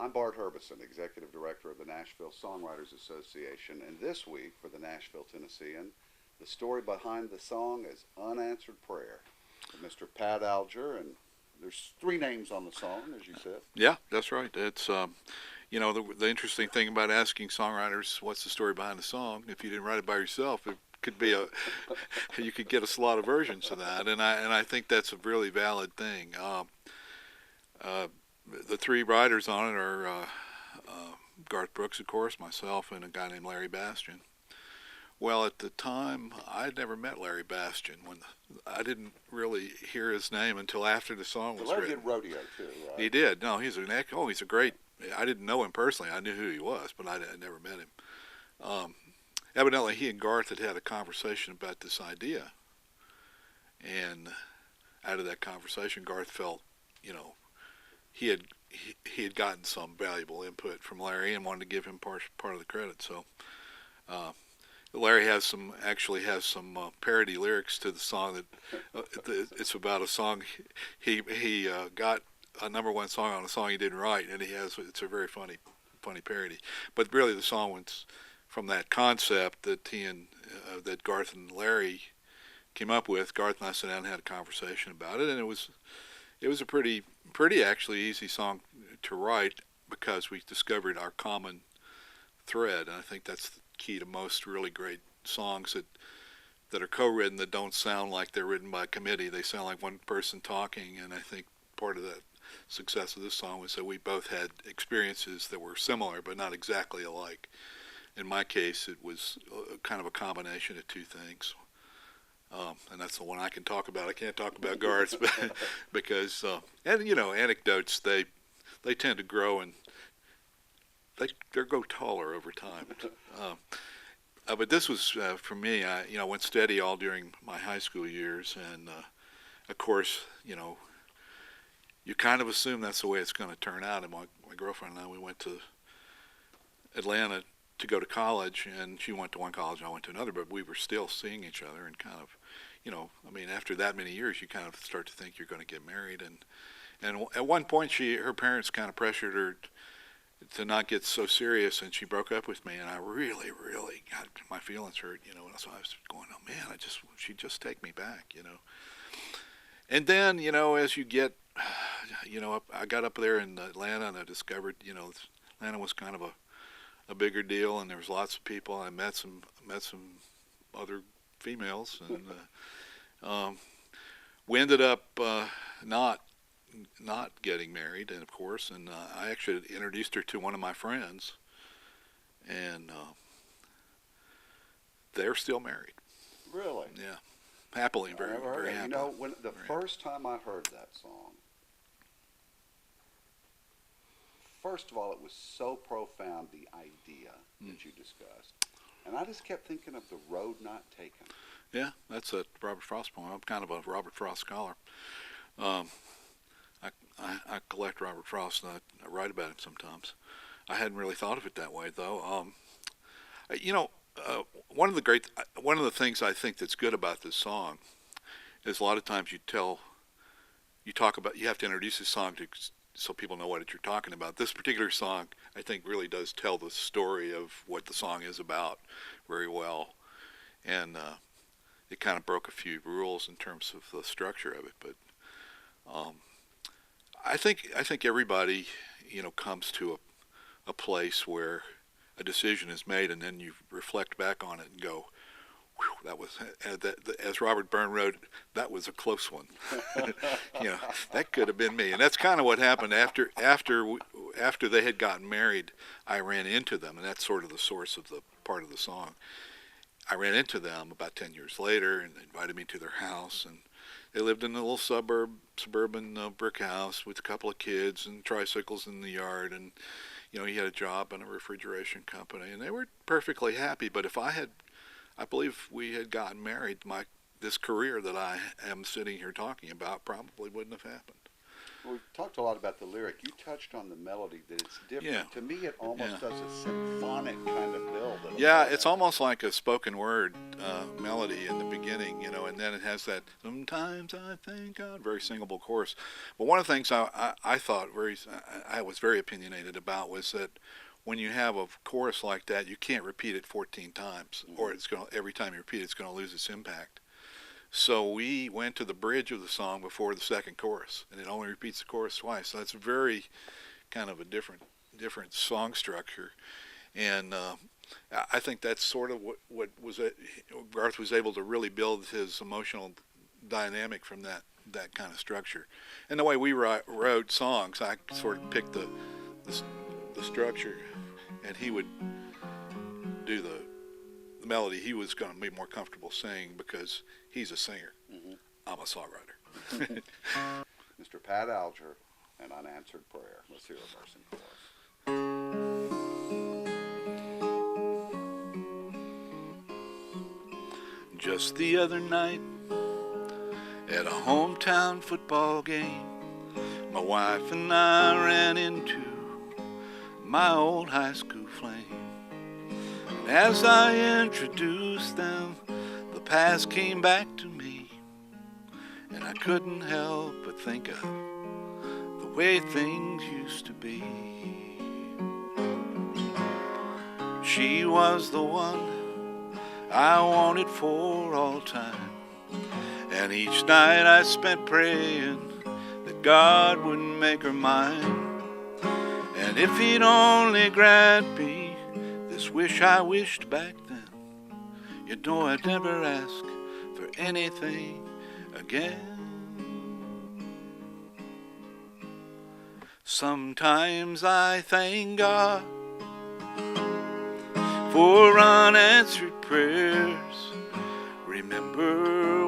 I'm Bart Herbison, Executive Director of the Nashville Songwriters Association, and this week for the Nashville Tennessean, the story behind the song is Unanswered Prayer. Mr. Pat Alger, and there's three names on the song, as you said. Yeah, that's right. It's the interesting thing about asking songwriters what's the story behind the song. If you didn't write it by yourself, it could be a you could get a lot of versions of that, and I think that's a really valid thing. Uh, the three writers on it are Garth Brooks, of course, myself, and a guy named Larry Bastian. Well, at the time, I'd never met Larry Bastian. I didn't really hear his name until after the song was Larry written. did rodeo too, right? He did. No, he's a great. I didn't know him personally. I knew who he was, but I never met him. Evidently, he and Garth had a conversation about this idea, and out of that conversation, Garth felt, he had he had gotten some valuable input from Larry and wanted to give him part of the credit. So. Larry actually has some parody lyrics to the song it's about a song he got a number one song on a song he didn't write, and it's a very funny parody. But really, the song was from that concept that that Garth and Larry came up with. Garth and I sat down and had a conversation about it, and it was a pretty actually easy song to write because we discovered our common thread, and I think that's the key to most really great songs that are co-written that don't sound like they're written by a committee. They sound like one person talking, and I think part of the success of this song was that we both had experiences that were similar but not exactly alike. In my case, it was kind of a combination of two things, and that's the one I can talk about. I can't talk about Garth's because anecdotes they tend to grow and they grow taller over time. But this was for me. I went steady all during my high school years, and of course, you kind of assume that's the way it's going to turn out. And my girlfriend and I, we went to Atlanta to go to college, and she went to one college, and I went to another. But we were still seeing each other, and kind of, after that many years, you kind of start to think you're going to get married. And at one point, her parents kind of pressured her to not get so serious, and she broke up with me, and I really, really got my feelings hurt, and so I was going, oh man, she'd just take me back, And then, as you get, I got up there in Atlanta, and I discovered, Atlanta was kind of a bigger deal, and there was lots of people. I met some other females, and we ended up not getting married, and of course, and I actually introduced her to one of my friends, and they're still married. Really? Yeah, happily, very happily. When the first time I heard that song, first of all, it was so profound, the idea that you discussed, and I just kept thinking of the road not taken. Yeah, that's a Robert Frost poem. I'm kind of a Robert Frost scholar. I collect Robert Frost, and I write about him sometimes. I hadn't really thought of it that way, though. One of the things I think that's good about this song is a lot of times you have to introduce this song so people know what you're talking about. This particular song, I think, really does tell the story of what the song is about very well, and it kind of broke a few rules in terms of the structure of it, but. I think everybody, comes to a place where a decision is made, and then you reflect back on it and go, "Whew, that was," as Robert Byrne wrote, "That was a close one." That could have been me, and that's kind of what happened after they had gotten married. I ran into them, and that's sort of the source of the part of the song. I ran into them about 10 years later, and they invited me to their house, and they lived in a little suburban brick house with a couple of kids and tricycles in the yard, and he had a job in a refrigeration company, and they were perfectly happy. But I believe we had gotten married, this career that I am sitting here talking about probably wouldn't have happened. Well, we've talked a lot about the lyric. You touched on the melody, that it's different. Yeah. To me, it almost does a symphonic kind of build. Yeah, it's almost like a spoken word melody in the beginning, and then it has that "sometimes I thank God," very singable chorus. But one of the things I thought I was very opinionated about was that when you have a chorus like that, you can't repeat it 14 times, or every time you repeat it, it's going to lose its impact. So we went to the bridge of the song before the second chorus, and it only repeats the chorus twice. So that's very kind of a different song structure, and I think that's sort of what was it. Garth was able to really build his emotional dynamic from that kind of structure. And the way we wrote songs, I sort of picked the structure, and he would do the melody. He was going to be more comfortable singing because he's a singer. Mm-hmm. I'm a songwriter. Mr. Pat Alger, and Unanswered Prayer. Let's hear a verse and chorus. Just the other night at a hometown football game, my wife and I ran into my old high school flame. And as I introduced them, the past came back to me, and I couldn't help but think of the way things used to be. She was the one I wanted for all time, and each night I spent praying that God would make her mine. And if he'd only grant me this wish I wished back then, I'd never ask for anything again. Sometimes I thank God for unanswered prayers. Remember